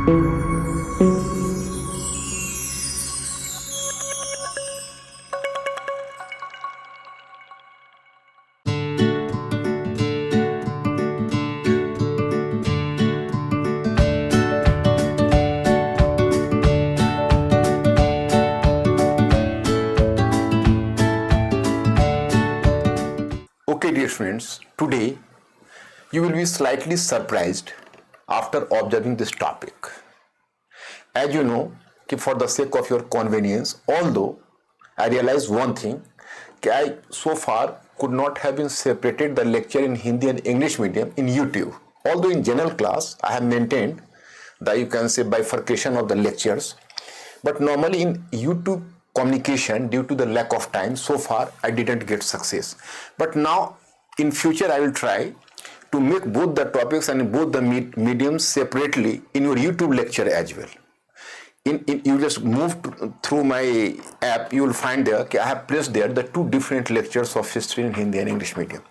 Okay, dear friends, today you will be slightly surprised after observing this topic. As you know, for the sake of your convenience, although I realize one thing, I so far could not have been separated the lecture in Hindi and English medium in YouTube. Although in general class I have maintained the, you can say, bifurcation of the lectures, but normally in YouTube communication, due to the lack of time, so far I didn't get success. But now in future I will try to make both the topics and both the mediums separately in your YouTube lecture as well. You just move through my app, you will find there I have placed there the two different lectures of history in Hindi and English medium.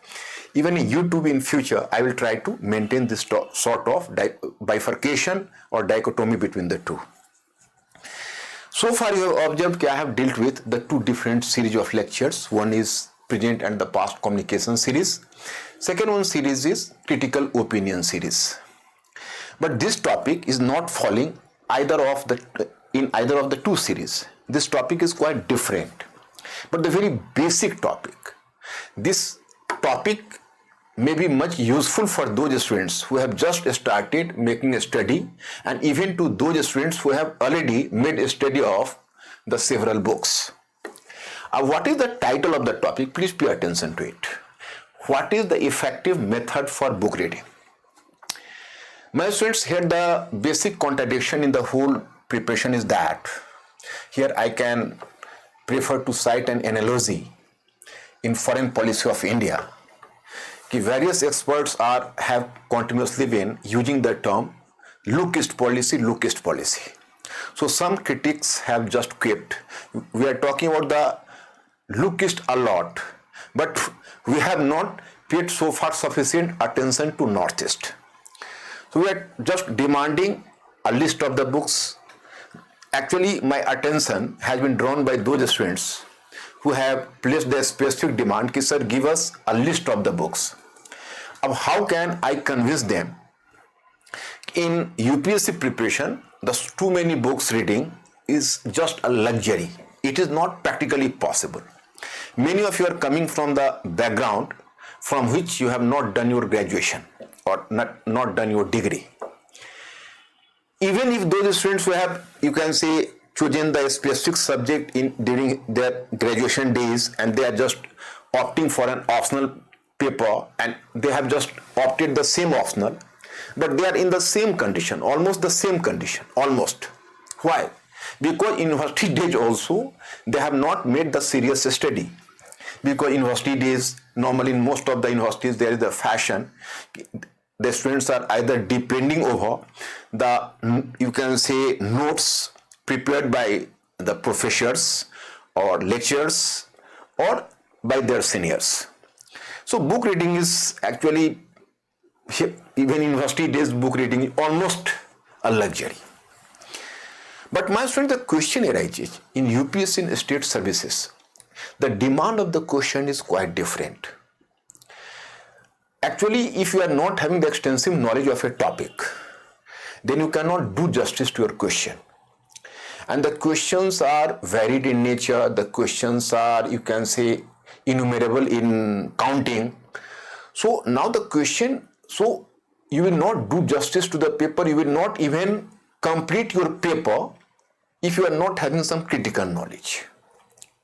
Even in YouTube in future, I will try to maintain this sort of bifurcation or dichotomy between the two. So far you have observed I have dealt with the two different series of lectures. One is present and the past communication series. Second one series is critical opinion series. But this topic is not falling in either of the two series. This topic is quite different. But the very basic topic, this topic may be much useful for those students who have just started making a study, and even to those students who have already made a study of the several books. What is the title of the topic? Please pay attention to it. What is the effective method for book reading? My students, here the basic contradiction in the whole preparation is that here I can prefer to cite an analogy in foreign policy of India. Various experts have continuously been using the term lookist policy. So some critics have just quipped, we are talking about the lookist a lot, but we have not paid so far sufficient attention to Northeast. So we are just demanding a list of the books. Actually, my attention has been drawn by those students who have placed their specific demand, ki sir, give us a list of the books. How can I convince them? In UPSC preparation, the too many books reading is just a luxury. It is not practically possible. Many of you are coming from the background from which you have not done your graduation or not done your degree. Even if those students who have, you can say, chosen the specific subject during their graduation days and they are just opting for an optional paper and they have just opted the same optional, but they are in the same condition, almost the same condition, almost. Why? Because in university days also they have not made the serious study. Because university days, normally in most of the universities there is a fashion, the students are either depending over the, you can say, notes prepared by the professors or lecturers or by their seniors. So book reading is actually, even in university days, book reading is almost a luxury. But my friend, the question arises in UPSC and state services. The demand of the question is quite different. Actually, if you are not having the extensive knowledge of a topic, then you cannot do justice to your question. And the questions are varied in nature. The questions are, you can say, innumerable in counting. So now the question, so you will not do justice to the paper, you will not even complete your paper if you are not having some critical knowledge.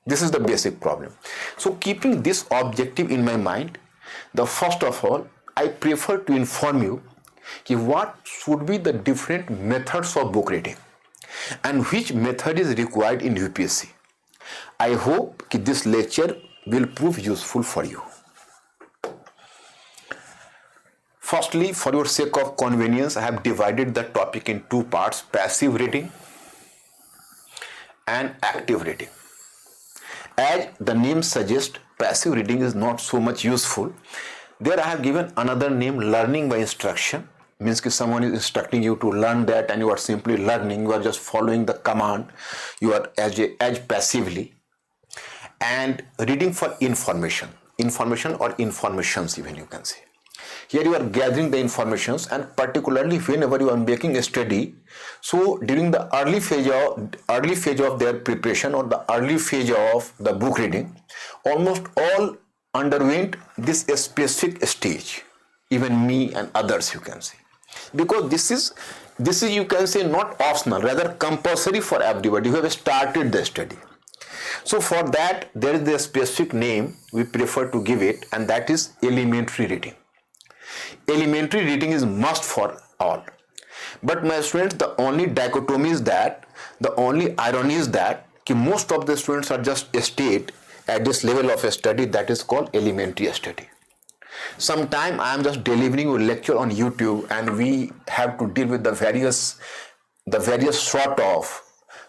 This is the basic problem. So keeping this objective in my mind, the first of all, I prefer to inform you what should be the different methods of book reading and which method is required in UPSC. I hope this lecture will prove useful for you. Firstly, for your sake of convenience, I have divided the topic in two parts: passive reading and active reading. As the name suggests, passive reading is not so much useful. There I have given another name, learning by instruction, means कि someone is instructing you to learn that and you are simply learning, you are just following the command, you are as passively. And reading for information or informations even you can say. Here you are gathering the informations, and particularly whenever you are making a study, so during the early phase of their preparation or the early phase of the book reading, almost all underwent this specific stage, even me and others you can say, because this is you can say not optional, rather compulsory for everybody who have started the study. So for that there is a specific name we prefer to give it, and that is elementary reading. Elementary reading is must for all. But my students, the only dichotomy is that, the only irony is that most of the students are just stayed at this level of a study that is called elementary study. Sometime I am just delivering a lecture on YouTube and we have to deal with the various sort of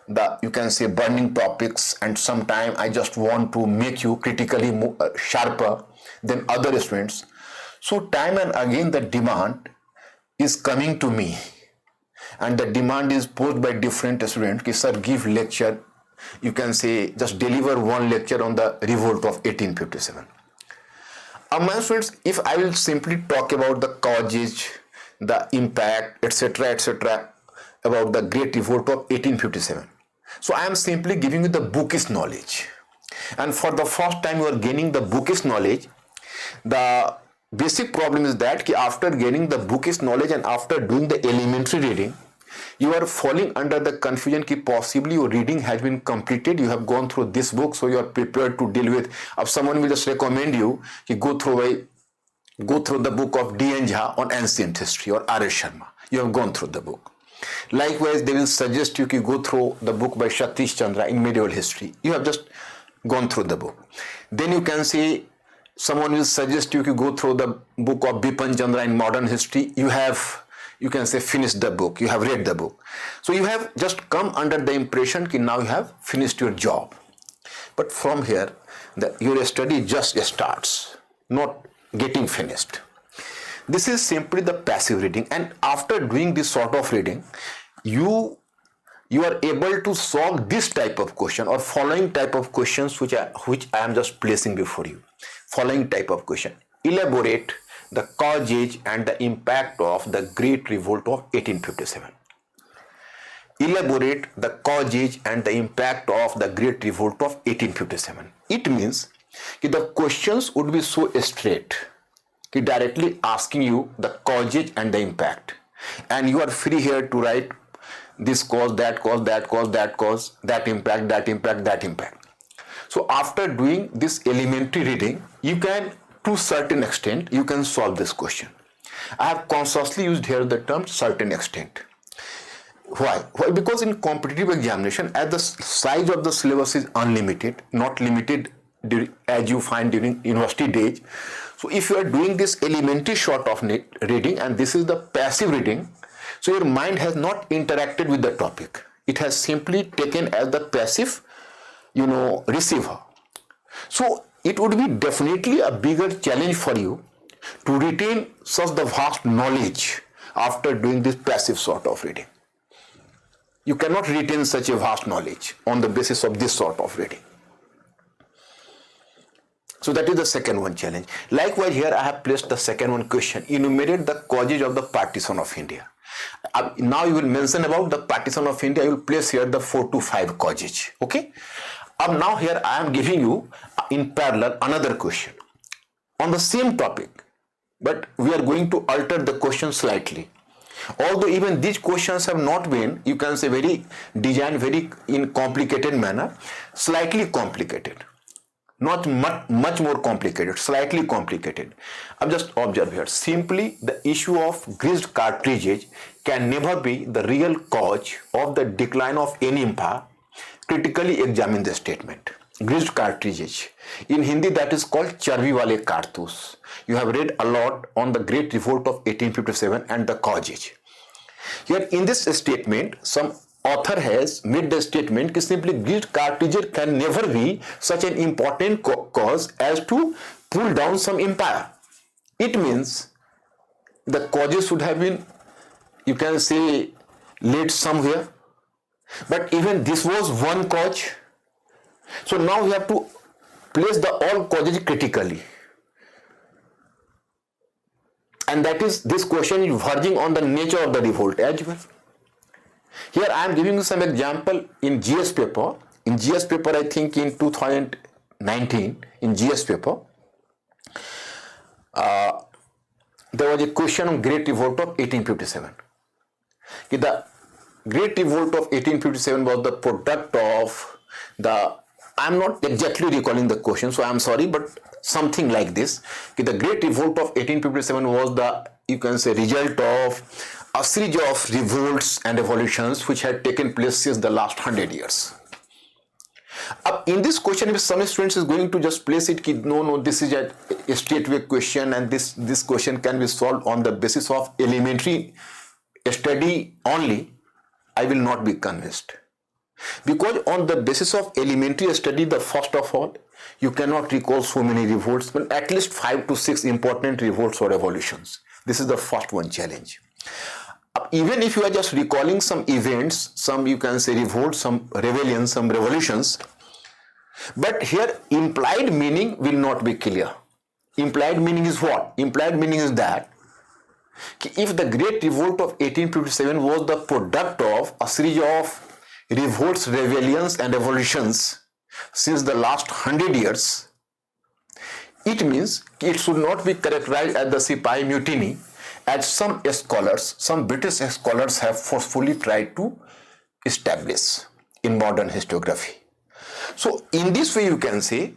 the you can say burning topics, and sometime I just want to make you critically sharper than other students. So time and again the demand is coming to me, and the demand is posed by different students ki sir give lecture, you can say just deliver one lecture on the revolt of 1857. My students, if I will simply talk about the causes, the impact, etc., about the great revolt of 1857, so I am simply giving you the bookish knowledge, and for the first time you are gaining the bookish knowledge. The basic problem is that after gaining the bookish knowledge and after doing the elementary reading, you are falling under the confusion that possibly your reading has been completed, you have gone through this book, so you are prepared to deal with. If someone will just recommend you go through the book of D.N. Jha on ancient history or R.S. Sharma, you have gone through the book. Likewise, they will suggest you go through the book by Satish Chandra in medieval history, you have just gone through the book. Then you can say someone will suggest you go through the book of Bipin Chandra in modern history, you can say finished the book, you have read the book. So you have just come under the impression that now you have finished your job. But from here, your study just starts, not getting finished. This is simply the passive reading, and after doing this sort of reading, you are able to solve this type of question or following type of questions which I am just placing before you. Following type of question: elaborate the causes and the impact of the Great Revolt of 1857. Elaborate the causes and the impact of the Great Revolt of 1857. It means that the questions would be so straight, directly asking you the causes and the impact, and you are free here to write this cause, that cause, that cause, that cause, that impact, that impact, that impact. So after doing this elementary reading, you can, to certain extent, you can solve this question. I have consciously used here the term certain extent. Why? Because in competitive examination, as the size of the syllabus is unlimited, not limited as you find during university days. So if you are doing this elementary sort of reading and this is the passive reading, so your mind has not interacted with the topic. It has simply taken as the passive, receiver. So it would be definitely a bigger challenge for you to retain such the vast knowledge after doing this passive sort of reading. You cannot retain such a vast knowledge on the basis of this sort of reading. So that is the second one challenge. Likewise, here I have placed the second one question: enumerate the causes of the partition of India. Now you will mention about the partition of India. You will place here the 4 to 5 causes. Okay. Now here I am giving you in parallel another question on the same topic, but we are going to alter the question slightly. Although even these questions have not been, you can say, very designed very in complicated manner, slightly complicated. Not much more complicated, slightly complicated. I'm just observe here. Simply, the issue of greased cartridges can never be the real cause of the decline of any empire. Critically examine the statement. Greased cartridges. In Hindi, that is called charbi wale kartus. You have read a lot on the Great Revolt of 1857 and the causes. Here, in this statement, some author has made the statement that simply greased cartridges can never be such an important cause as to pull down some empire. It means the causes should have been you can say, late somewhere. But even this was one cause. So now we have to place the all causes critically. And that is, this question is verging on the nature of the revolt as well. Here I am giving you some example in GS paper. In GS paper, I think in 2019, in GS paper, there was a question on Great Revolt of 1857. The Great Revolt of 1857 was the product of the, I'm not exactly recalling the question, so I'm sorry, but something like this. The Great Revolt of 1857 was the, you can say, result of a series of revolts and revolutions which had taken place since the last 100 years. In this question, if some students is going to just place it, no, this is a straightway question and this question can be solved on the basis of elementary study only, I will not be convinced. Because on the basis of elementary study, the first of all, you cannot recall so many revolts, but at least 5 to 6 important revolts or revolutions. This is the first one challenge. Even if you are just recalling some events, some, you can say, revolts, some rebellions, some revolutions, but here implied meaning will not be clear. Implied meaning is what? Implied meaning is that if the Great Revolt of 1857 was the product of a series of revolts, rebellions and revolutions since the last 100 years, it means it should not be characterized as the Sipahi Mutiny, as some scholars, some British scholars have forcefully tried to establish in modern historiography. So in this way you can say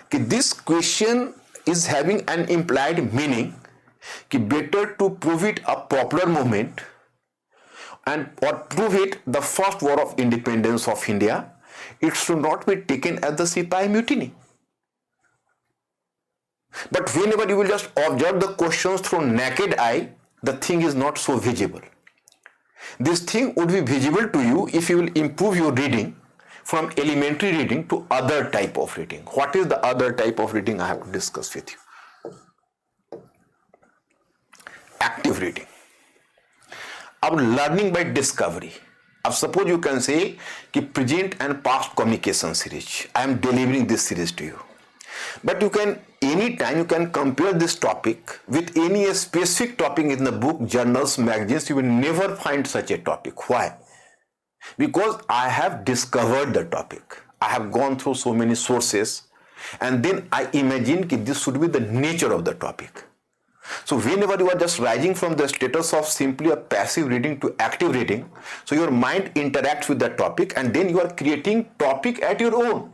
that this question is having an implied meaning, that better to prove it a popular movement and or prove it the first war of independence of India, it should not be taken as the Sipahi Mutiny. But whenever you will just observe the questions through naked eye, the thing is not so visible. This thing would be visible to you if you will improve your reading from elementary reading to other type of reading. What is the other type of reading I have to discuss with you? Active reading. अब learning by discovery. अब suppose you can say कि present and past communication series. I am delivering this series to you. But you can, anytime you can compare this topic with any specific topic in the book, journals, magazines, you will never find such a topic. Why? Because I have discovered the topic. I have gone through so many sources and then I imagine that this should be the nature of the topic. So whenever you are just rising from the status of simply a passive reading to active reading, so your mind interacts with the topic and then you are creating topic at your own.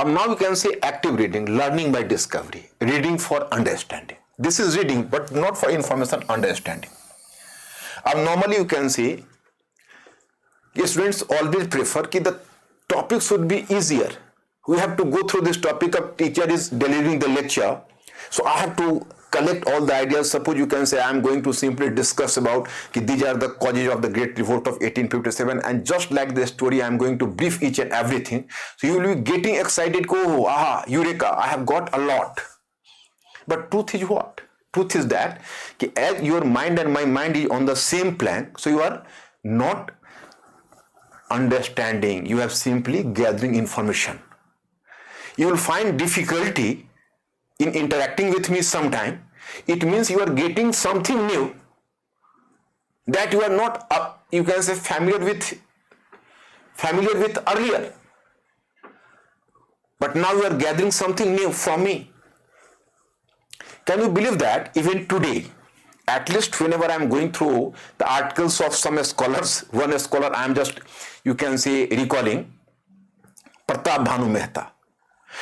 Now you can say active reading, learning by discovery, reading for understanding. This is reading but not for information, understanding. Normally you can say students always prefer that the topic should be easier. We have to go through this topic, a teacher is delivering the lecture, so I have to collect all the ideas. Suppose you can say I am going to simply discuss about these are the causes of the Great Revolt of 1857 and just like the story I am going to brief each and everything. So you will be getting excited, oh, aha, eureka, I have got a lot. But truth is what? Truth is that as your mind and my mind is on the same plan, so you are not understanding, you are simply gathering information. You will find difficulty in interacting with me sometime. It means you are getting something new that you are not, you can say, familiar with earlier. But now you are gathering something new from me. Can you believe that even today, at least whenever I am going through the articles of some scholars, one scholar I am just, you can say, recalling, Pratap Bhanu Mehta.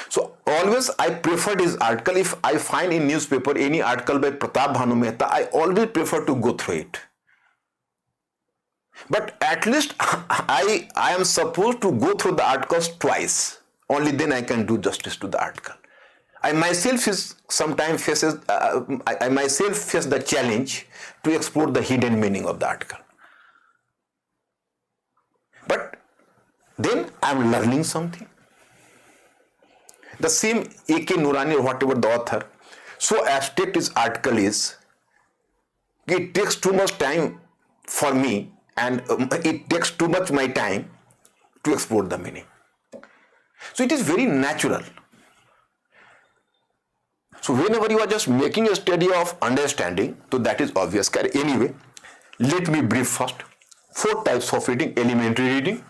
So always I preferred his article. If I find in newspaper any article by Pratap Bhanu Mehta, I always prefer to go through it. But at least I am supposed to go through the articles twice. Only then I can do justice to the article. I myself sometimes face the challenge to explore the hidden meaning of the article. But then I am learning something. The same A.K. Noorani or whatever the author, so abstract his article is, it takes too much time for me, and it takes too much my time to explore the meaning. So it is very natural. So whenever you are just making a study of understanding, so that is obvious. Anyway, let me brief first. 4 types of reading: elementary reading,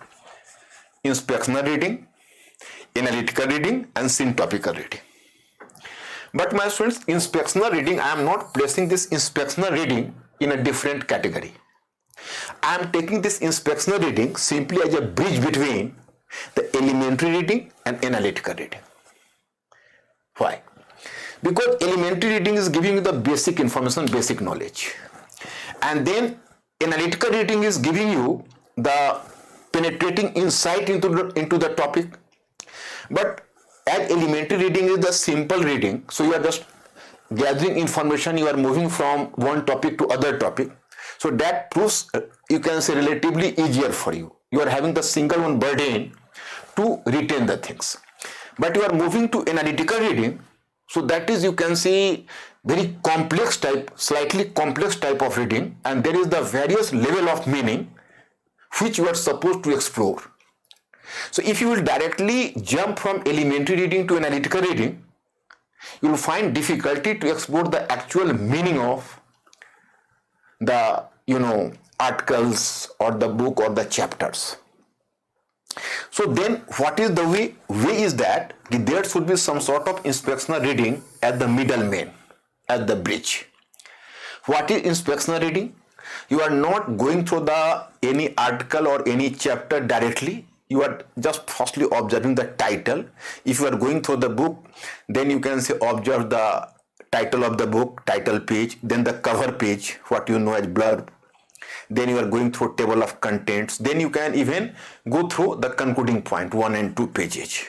inspectional reading, analytical reading, and syntopical reading. But my students, inspectional reading, I am not placing this inspectional reading in a different category. I am taking this inspectional reading simply as a bridge between the elementary reading and analytical reading. Why? Because elementary reading is giving you the basic information, basic knowledge. And then analytical reading is giving you the penetrating insight into the topic. But as elementary reading is the simple reading, so you are just gathering information, you are moving from one topic to other topic. So that proves, you can say, relatively easier for you. You are having the single one burden to retain the things. But you are moving to analytical reading, so that is, you can see, very complex type, slightly complex type of reading, and there is the various level of meaning which you are supposed to explore. So if you will directly jump from elementary reading to analytical reading, you will find difficulty to explore the actual meaning of the, articles or the book or the chapters. So then what is the way? Way is that there should be some sort of inspectional reading at the middleman, at the bridge. What is inspectional reading? You are not going through any article or any chapter directly. You are just firstly observing the title. If you are going through the book, then you can say observe the title of the book, title page, then the cover page, what you know as blurb. Then you are going through table of contents. Then you can even go through the concluding point, 1 and 2 pages.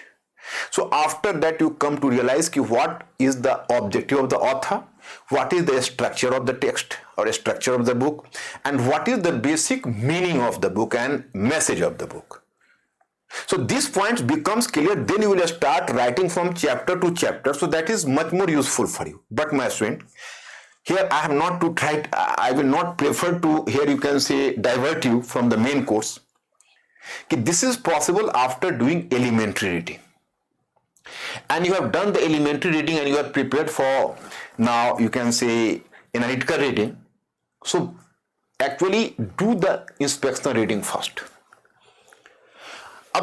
So after that, you come to realize what is the objective of the author, what is the structure of the text or structure of the book, and what is the basic meaning of the book and message of the book. So these points becomes clear, then you will start writing from chapter to chapter. So that is much more useful for you. But my student, here I have not to try, I will not prefer to, here you can say, divert you from the main course. This is possible after doing elementary reading. And you have done the elementary reading and you are prepared for, now you can say, analytical reading. So actually do the inspectional reading first.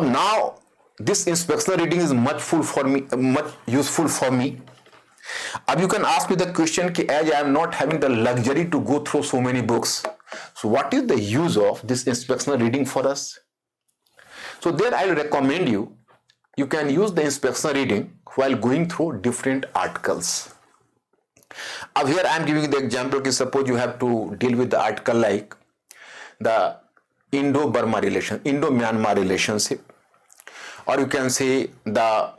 Now this inspectional reading is much useful for me. You can ask me the question, as I am not having the luxury to go through so many books, so what is the use of this inspectional reading for us? So there I will recommend you can use the inspectional reading while going through different articles. Here I am giving the example, suppose you have to deal with the article like the Indo-Burma relation, Indo-Myanmar relationship, or you can say the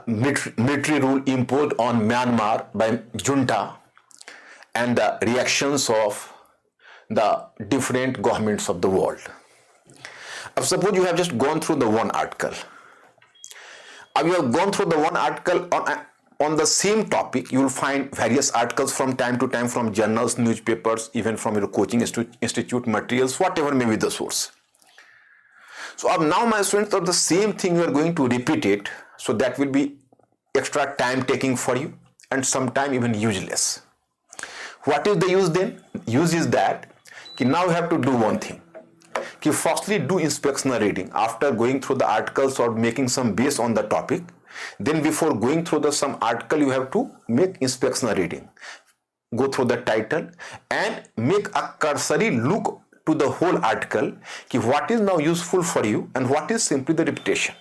military rule imposed on Myanmar by junta and the reactions of the different governments of the world. Suppose you have just gone through the one article. You have gone through the one article on the same topic. You will find various articles from time to time from journals, newspapers, even from your coaching institute materials, whatever may be the source. So now my students, the same thing you are going to repeat it. So that will be extra time taking for you and sometimes even useless. What is the use then? Use is that now you have to do one thing. Firstly, do inspectional reading after going through the articles or making some base on the topic. Then before going through some article, you have to make inspectional reading. Go through the title and make a cursory look to the whole article. What is now useful for you and what is simply the repetition.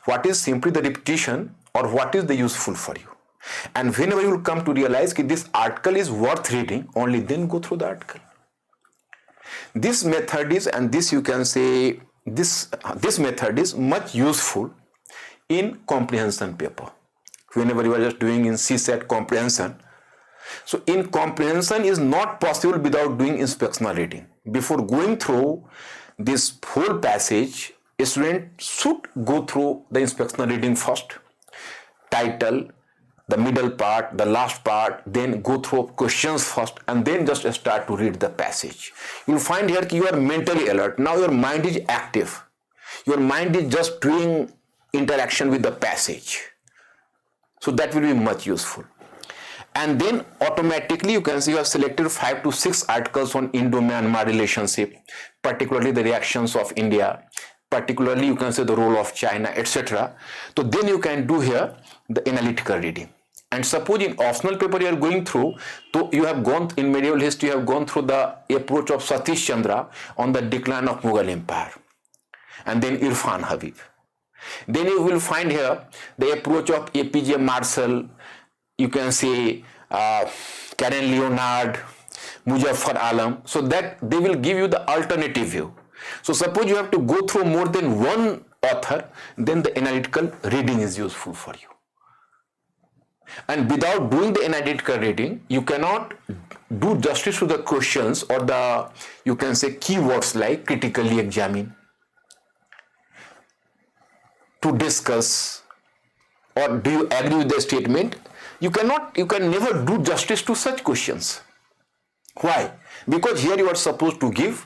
What is simply the repetition or what is the useful for you. And whenever you will come to realize that this article is worth reading, only then go through the article. This method is, and this you can say, this method is much useful in comprehension paper. Whenever you are just doing in CSAT comprehension. So in comprehension is not possible without doing inspectional reading. Before going through this whole passage, a student should go through the inspectional reading first. Title, the middle part, the last part, then go through questions first, and then just start to read the passage. You'll find here you are mentally alert. Now your mind is active. Your mind is just doing interaction with the passage. So that will be much useful. And then automatically you can see you have selected 5 to 6 articles on Indo-Myanmar relationship, particularly the reactions of India, particularly you can say the role of China, etc. So then you can do here the analytical reading. And suppose in optional paper you are going through, so you have gone in medieval history, you have gone through the approach of Satish Chandra on the decline of Mughal Empire, and then Irfan Habib. Then you will find here the approach of APJ Marshall, you can say Karen Leonard, Muzaffar Alam, so that they will give you the alternative view. So suppose you have to go through more than one author, then the analytical reading is useful for you. And without doing the analytical reading, you cannot do justice to the questions or the, you can say, keywords like critically examine, to discuss, or do you agree with the statement? You can never do justice to such questions. Why? Because here you are supposed to give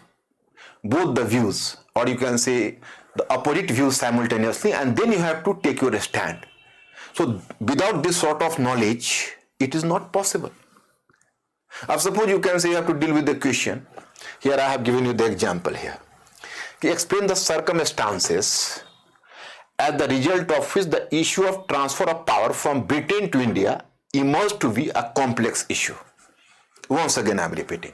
both the views, or you can say the opposite views simultaneously, and then you have to take your stand. So without this sort of knowledge, it is not possible. Now suppose you can say you have to deal with the question. Here I have given you the example here. Explain the circumstances as the result of which the issue of transfer of power from Britain to India emerged to be a complex issue. Once again I am repeating.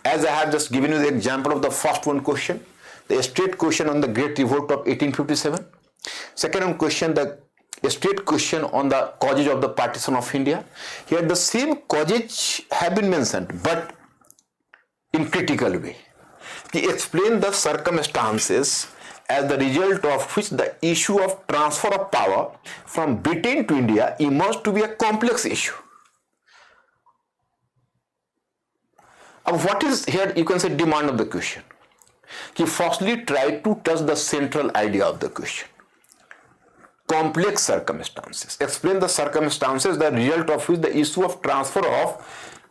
As I have just given you the example of the first one question, the state question on the Great Revolt of 1857. Second one question, the state question on the causes of the partition of India. Here the same causes have been mentioned, but in critical way. He explained the circumstances as the result of which the issue of transfer of power from Britain to India emerged to be a complex issue. What is here, you can say, demand of the question? He firstly tried to touch the central idea of the question. Complex circumstances. Explain the circumstances, the result of which the issue of transfer of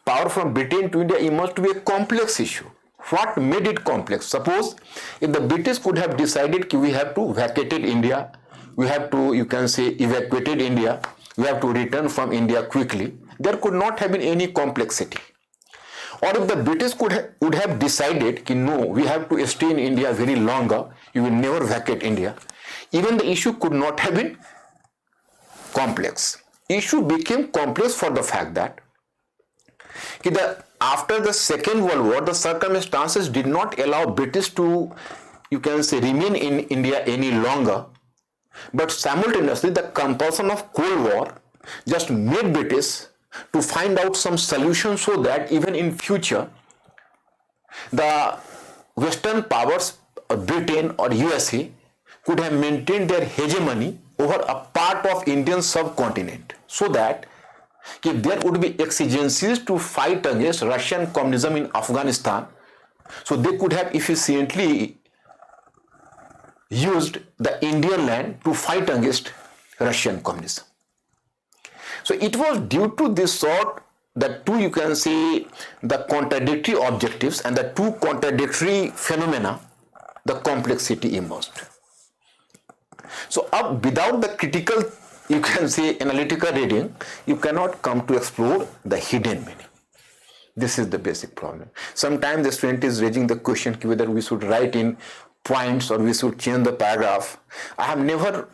power from Britain to India emerged to be a complex issue. What made it complex? Suppose if the British could have decided we have to vacate India, we have to, you can say, evacuated India, we have to return from India quickly, there could not have been any complexity. Or if the British would have decided, no, we have to stay in India very longer, you will never vacate India, even the issue could not have been complex. Issue became complex for the fact that after the Second World War, the circumstances did not allow British to, you can say, remain in India any longer, but simultaneously the compulsion of Cold War just made British to find out some solution so that even in future the Western powers, Britain or USA, could have maintained their hegemony over a part of Indian subcontinent, so that if there would be exigencies to fight against Russian communism in Afghanistan, so they could have efficiently used the Indian land to fight against Russian communism. So it was due to this sort, the two, you can say, the contradictory objectives and the two contradictory phenomena, the complexity emerged. So without the critical, you can say, analytical reading, you cannot come to explore the hidden meaning. This is the basic problem. Sometimes the student is raising the question whether we should write in points or we should change the paragraph. I have never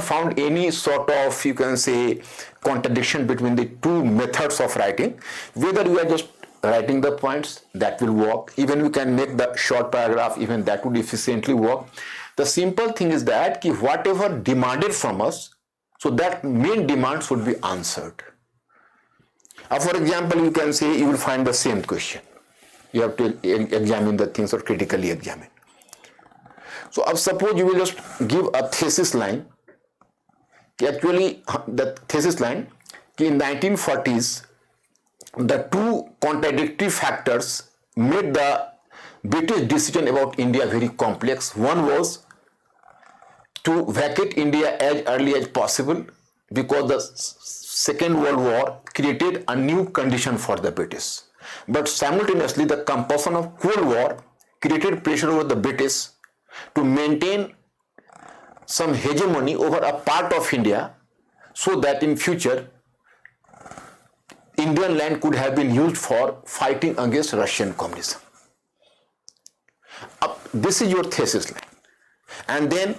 found any sort of, you can say, contradiction between the two methods of writing. Whether you are just writing the points, that will work. Even we can make the short paragraph, even that would efficiently work. The simple thing is that whatever demanded from us, so that main demand should be answered. For example, you can say you will find the same question. You have to examine the things or critically examine. So suppose you will just give a thesis line. Actually, the thesis line, in 1940s, the two contradictory factors made the British decision about India very complex. One was to vacate India as early as possible, because the Second World War created a new condition for the British. But simultaneously, the compulsion of Cold War created pressure over the British to maintain some hegemony over a part of India, so that in future Indian land could have been used for fighting against Russian communism. This is your thesis line. And then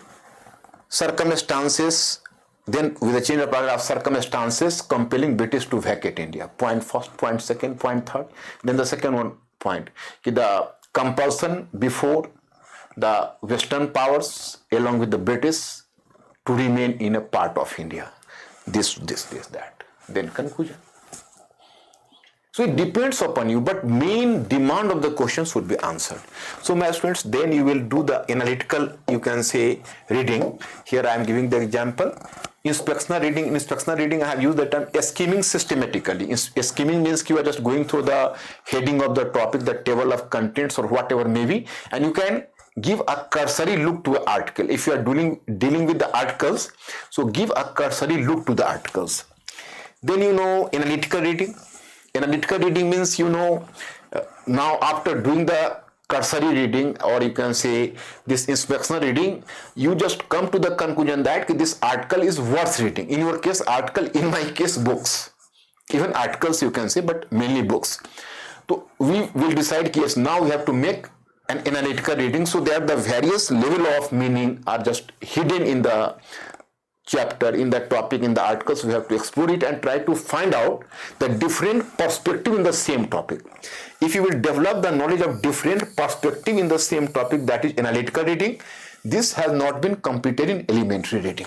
circumstances, then with the change of paragraph, circumstances compelling British to vacate India. Point first, point second, point third. Then the second one point, the compulsion before the Western powers along with the British to remain in a part of India. This, that. Then conclusion. So it depends upon you, but main demand of the question should be answered. So my students, then you will do the analytical, you can say, reading. Here I am giving the example. Inspectional reading. In inspectional reading, I have used the term skimming systematically. Skimming means you are just going through the heading of the topic, the table of contents or whatever may be, and you can give a cursory look to an article. If you are dealing with the articles, so give a cursory look to the articles. Then analytical reading. Analytical reading means now after doing the cursory reading, or you can say this inspectional reading, you just come to the conclusion that this article is worth reading. In your case article, in my case books, even articles you can say, but mainly books. So we will decide, yes, now we have to make an analytical reading, so that the various level of meaning are just hidden in the chapter, in the topic, in the articles. We have to explore it and try to find out the different perspective in the same topic. If you will develop the knowledge of different perspective in the same topic, that is analytical reading. This has not been completed in elementary reading.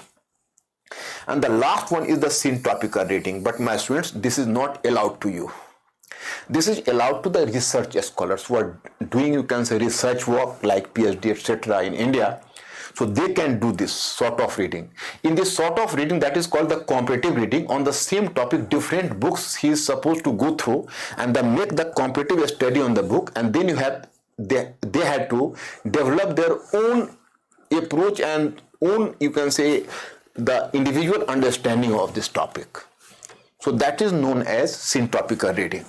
And the last one is the syntopical reading. But my students, this is not allowed to you. This is allowed to the research scholars who are doing, you can say, research work like PhD, etc. in India. So they can do this sort of reading. In this sort of reading, that is called the comparative reading. On the same topic, different books he is supposed to go through and then make the comparative study on the book, and then they had to develop their own approach and own, you can say, the individual understanding of this topic. So that is known as syntopical reading.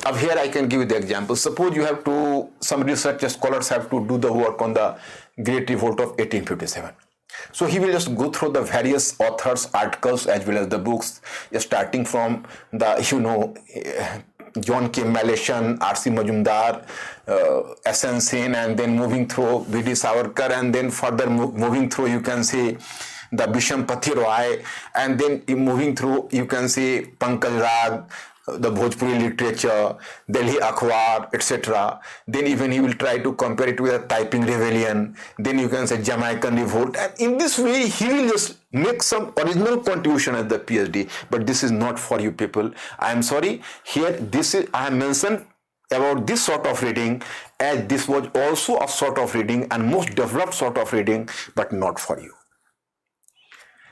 Now here I can give you the example. Suppose you have to, some research scholars have to do the work on the Great Revolt of 1857. So he will just go through the various authors' articles as well as the books, starting from the, John K. Malleson, R.C. Majumdar, S.N. Sen, and then moving through V.D. Savarkar, and then further moving through, you can say, the Bishampati Roy, and then moving through, you can say, Pankaj Rag, the Bhojpuri literature, Delhi Akhbar, etc. Then even he will try to compare it with a typing rebellion. Then you can say Jamaican revolt. And in this way, he will just make some original contribution as the PhD. But this is not for you people. I am sorry. Here, I have mentioned about this sort of reading, as this was also a sort of reading and most developed sort of reading, but not for you.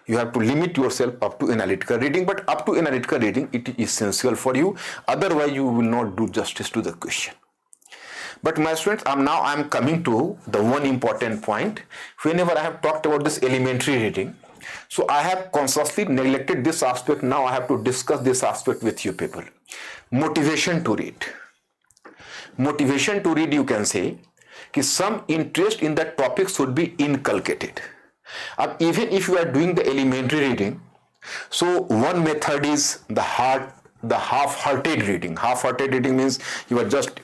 You have to limit yourself up to analytical reading, but up to analytical reading, it is essential for you. Otherwise, you will not do justice to the question. But my students, I am coming to the one important point. Whenever I have talked about this elementary reading, so I have consciously neglected this aspect. Now I have to discuss this aspect with you people. Motivation to read. Motivation to read, you can say, some interest in that topic should be inculcated. Even if you are doing the elementary reading, so one method is the half-hearted reading. Half-hearted reading means you are just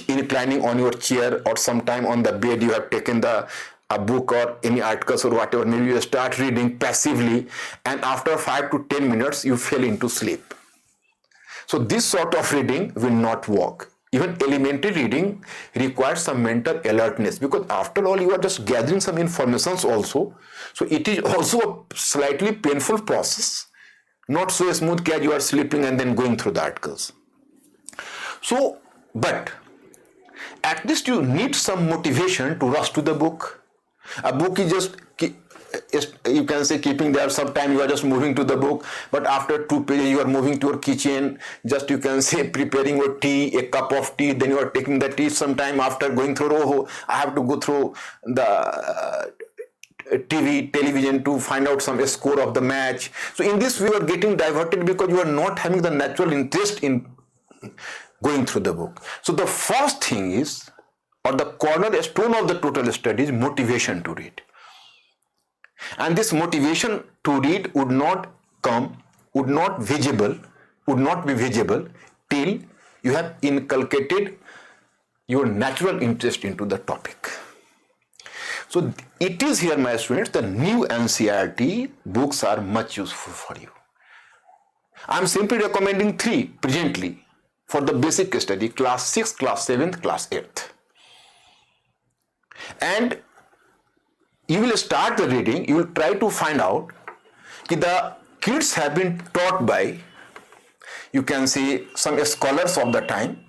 reclining on your chair or sometime on the bed, you have taken a book or any articles or whatever, maybe you start reading passively, and after 5 to 10 minutes you fell into sleep. So this sort of reading will not work. Even elementary reading requires some mental alertness, because after all you are just gathering some informations also. So it is also a slightly painful process, not so smooth as you are sleeping and then going through the articles. So, but at least you need some motivation to rush to the book. A book is just, you can say, keeping there. Sometime you are just moving to the book, but after 2 pages you are moving to your kitchen, just, you can say, preparing your tea, a cup of tea, then you are taking the tea. Sometime after going through, I have to go through the television to find out some score of the match. So in this, we are getting diverted because you are not having the natural interest in going through the book. So the first thing is, or the cornerstone of the total study is motivation to read. And this motivation to read would not be visible till you have inculcated your natural interest into the topic. So it is here, my students, the new NCERT books are much useful for you. I am simply recommending 3 presently for the basic study, class 6, class 7th, class 8th. And you will start the reading, you will try to find out that the kids have been taught by, you can say, some scholars of the time.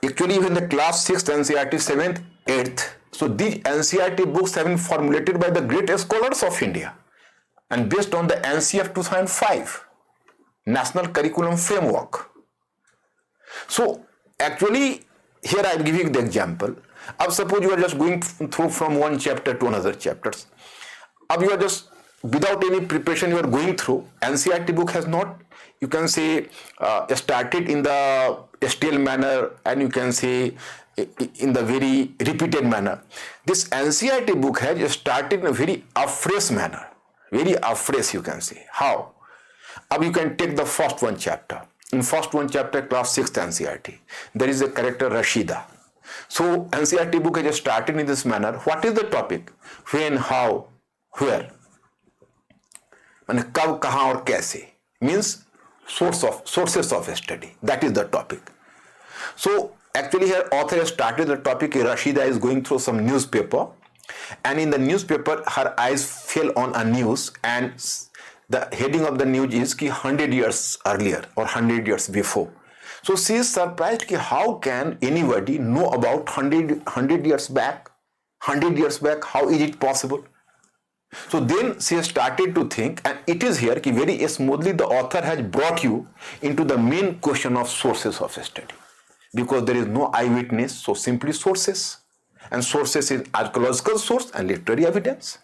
Actually, even the class 6th NCERT, 7th, 8th. So these NCERT books have been formulated by the great scholars of India and based on the NCF 2005 National Curriculum Framework. So actually, here I am giving the example. Now suppose you are just going through from one chapter to another chapters. Now you are just, without any preparation, you are going through. NCERT book has not, you can say, started in the stale manner, and you can say in the very repeated manner. This NCERT book has started in a very afresh manner. Very afresh, you can say. How? Now you can take the first one chapter. In first one chapter, class 6th NCERT, there is a character Rashida. So NCERT book has started in this manner. What is the topic? When, how, where? And कब, कहाँ और कैसे means sources of study. That is the topic. So actually here author has started the topic. Rashida is going through some newspaper, and in the newspaper her eyes fell on a news, and the heading of the news is ki 100 years earlier or 100 years before. So she is surprised ki how can anybody know about 100 years back? 100 years back, how is it possible? So then she started to think, and it is here ki very smoothly the author has brought you into the main question of sources of study. Because there is no eyewitness, so simply sources. And sources is archaeological source and literary evidence.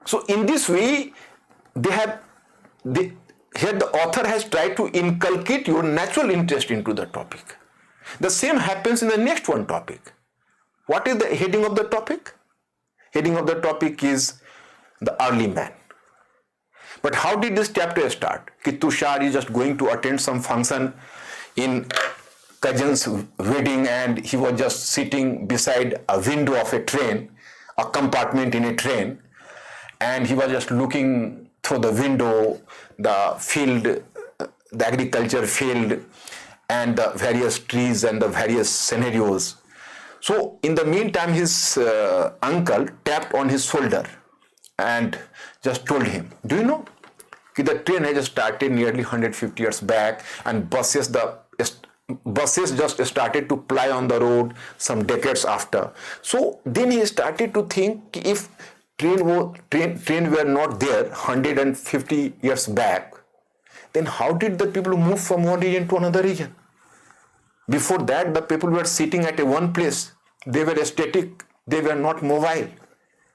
So in this way, here the author has tried to inculcate your natural interest into the topic. The same happens in the next one topic. What is the heading of the topic? Heading of the topic is the early man. But how did this chapter start? Ki Tushar is just going to attend some function in cousin's wedding, and he was just sitting beside a window of a train, a compartment in a train, and he was just looking through the window, the field, the agriculture field, and the various trees and the various scenarios. So in the meantime, his uncle tapped on his shoulder and just told him, do you know that the train has started nearly 150 years back, and buses just started to ply on the road some decades after. So then he started to think, if train were not there 150 years back, then how did the people move from one region to another region? Before that, the people were sitting at one place. They were static. They were not mobile.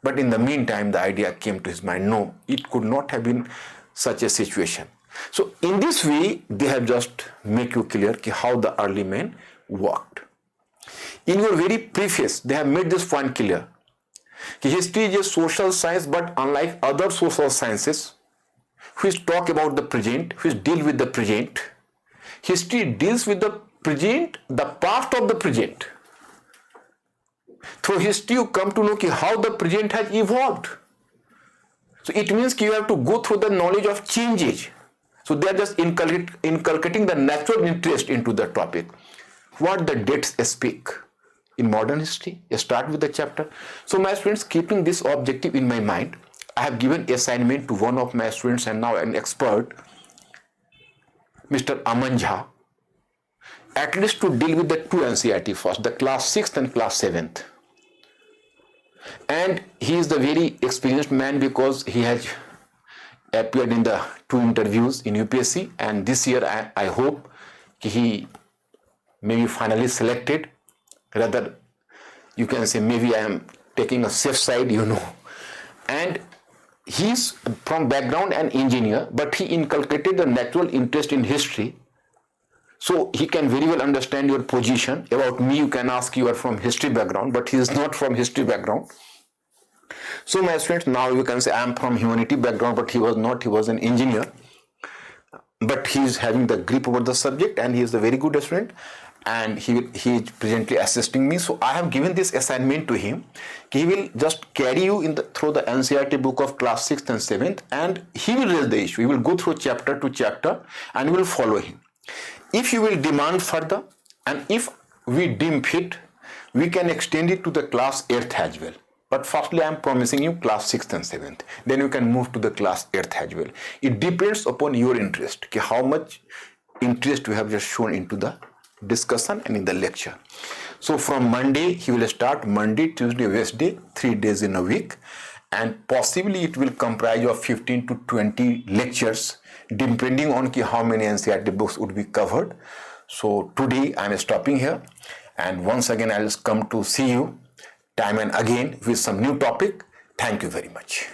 But in the meantime, the idea came to his mind, no, it could not have been such a situation. So in this way, they have just make you clear how the early men worked. In your very preface, they have made this point clear. History is a social science, but unlike other social sciences, which talk about the present, which deal with the present, history deals with the present, the past of the present. Through history, you come to know how the present has evolved. So it means you have to go through the knowledge of changes. So they are just inculcating the natural interest into the topic. What the dates speak in modern history? Start with the chapter. So my students, keeping this objective in my mind, I have given assignment to one of my students and now an expert, Mr. Aman Jha, at least to deal with the 2 NCERT first, the class 6th and class 7th. And he is the very experienced man because he has appeared in the 2 interviews in UPSC, and this year I hope he may be finally selected. Rather, you can say maybe I am taking a safe side, and he's from background an engineer, but he inculcated a natural interest in history. So he can very well understand your position. About me, you can ask, you are from history background, but he is not from history background. So my students, now you can say I am from humanity background, but he was not, he was an engineer. But he is having the grip over the subject and he is a very good student, and he is presently assisting me. So I have given this assignment to him. He will just carry you through the NCERT book of class 6th and 7th, and he will raise the issue. He will go through chapter to chapter and you will follow him. If you will demand further, and if we deem fit, we can extend it to the class 8th as well. But firstly, I am promising you class 6th and 7th. Then you can move to the class 8th as well. It depends upon your interest, how much interest you have just shown into the discussion and in the lecture. So from Monday, he will start Monday, Tuesday, Wednesday, 3 days in a week. And possibly it will comprise of 15 to 20 lectures, depending on how many NCERT books would be covered. So today I am stopping here, and once again I will come to see you time and again with some new topic. Thank you very much.